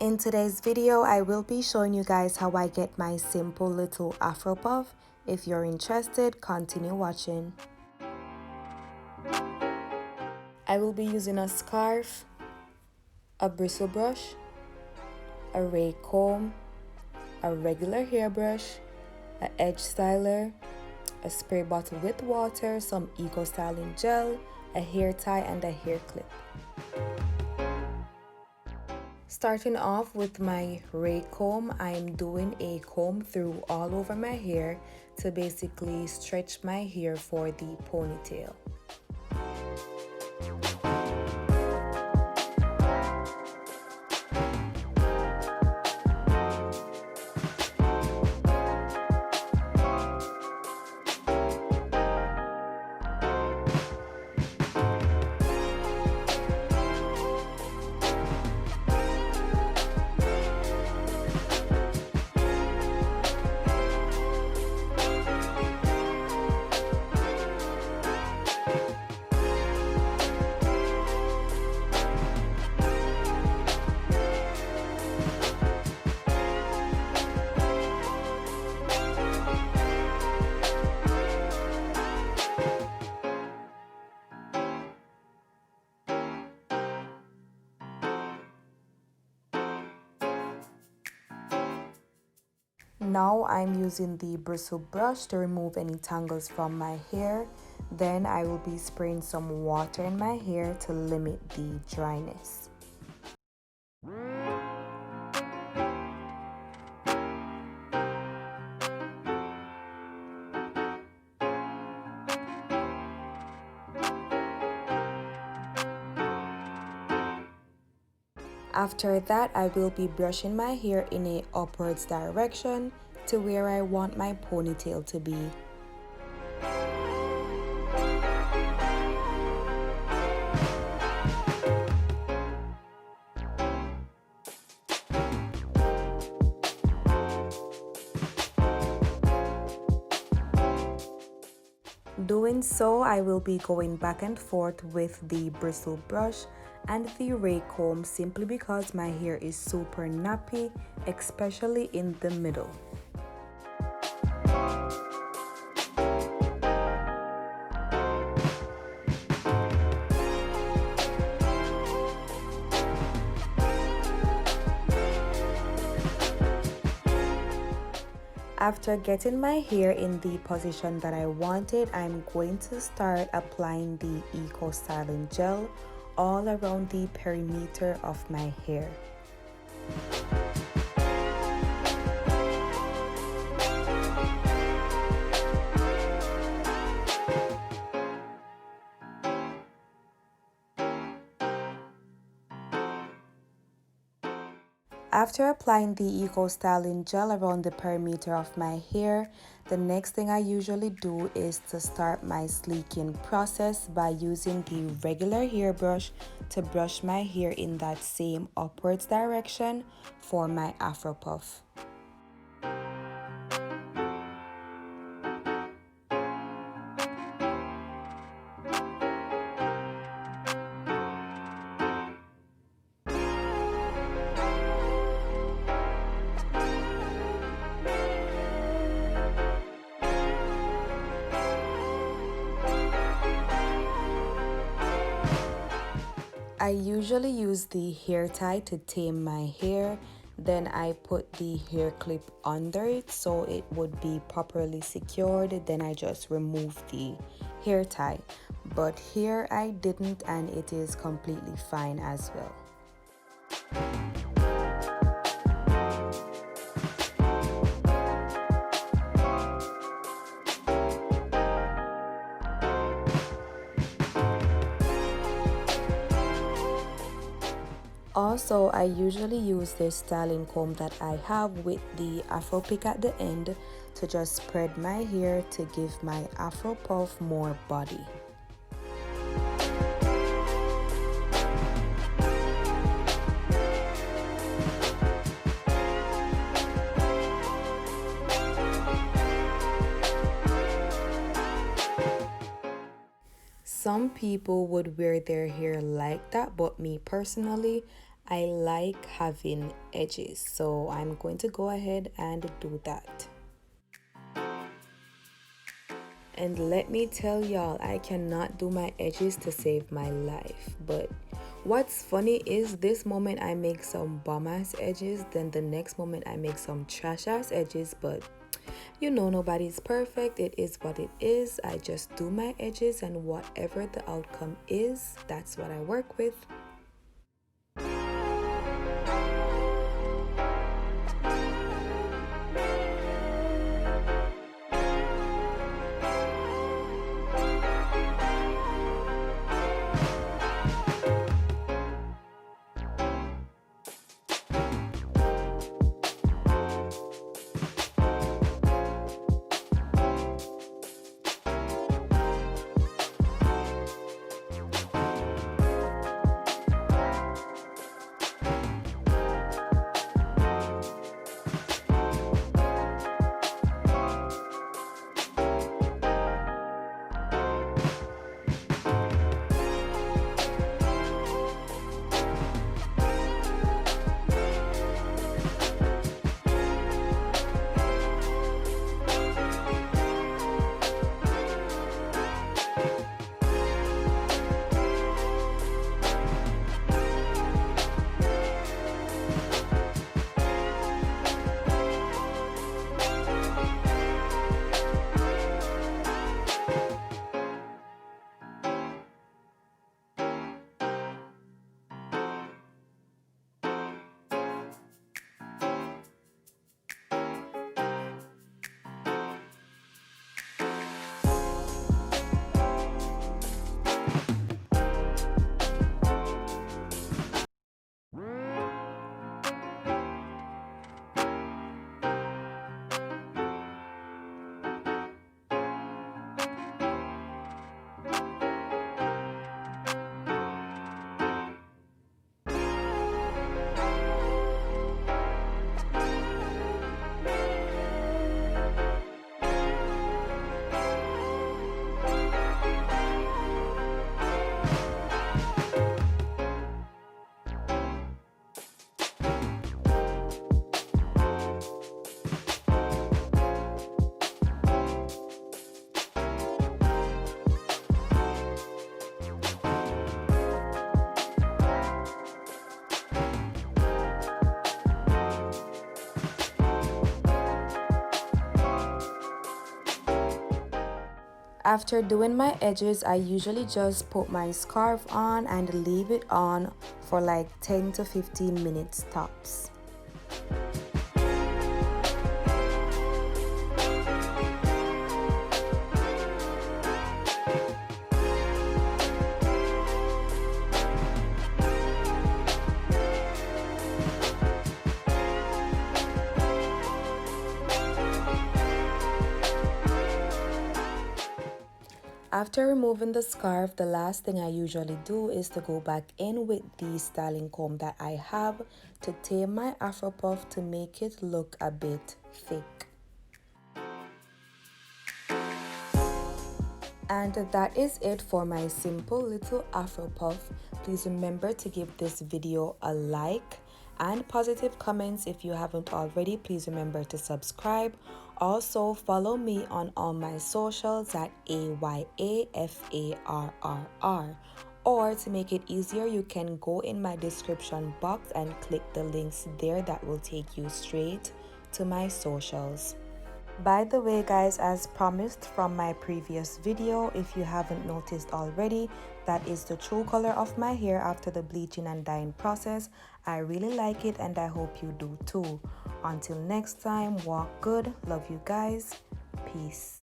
In today's video, I will be showing you guys how I get my simple little Afro puff. If you're interested, continue watching. I will be using a scarf, a bristle brush, a rake comb, a regular hairbrush, an edge styler, a spray bottle with water, some eco styling gel, a hair tie, and a hair clip. Starting off with my rake comb, I'm doing a comb through all over my hair to basically stretch my hair for the ponytail. Now I'm using the bristle brush to remove any tangles from my hair. Then I will be spraying some water in my hair to limit the dryness. After that, I will be brushing my hair in a upwards direction to where I want my ponytail to be. Doing so, I will be going back and forth with the bristle brush and the rake comb simply because my hair is super nappy, especially in the middle. After getting my hair in the position that I wanted, I'm going to start applying the Eco Styling Gel all around the perimeter of my hair. After applying the Eco Styling Gel around the perimeter of my hair, the next thing I usually do is to start my sleeking process by using the regular hairbrush to brush my hair in that same upwards direction for my Afro puff. I usually use the hair tie to tame my hair, then I put the hair clip under it so it would be properly secured, then I just remove the hair tie. But here I didn't, and it is completely fine as well. Also, I usually use this styling comb that I have with the Afro pick at the end to just spread my hair to give my Afro puff more body. Some people would wear their hair like that, but me personally, I like having edges, so I'm going to go ahead and do that. And let me tell y'all, I cannot do my edges to save my life. But what's funny is this moment I make some bomb ass edges, then the next moment I make some trash ass edges. But you know, nobody's perfect. It is what it is. I just do my edges, and whatever the outcome is, that's what I work with. After doing my edges, I usually just put my scarf on and leave it on for like 10 to 15 minutes tops. After removing the scarf, the last thing I usually do is to go back in with the styling comb that I have to tame my afro puff to make it look a bit thick. And that is it for my simple little afro puff. Please remember to give this video a like and positive comments. If you haven't already, please remember to subscribe. Also follow me on all my socials at AYAFARRR, or to make it easier, you can go in my description box and click the links there that will take you straight to my socials. By the way guys, as promised from my previous video, if you haven't noticed already, that is the true color of my hair after the bleaching and dyeing process. I really like it and I hope you do too. Until next time, walk good, love you guys, peace.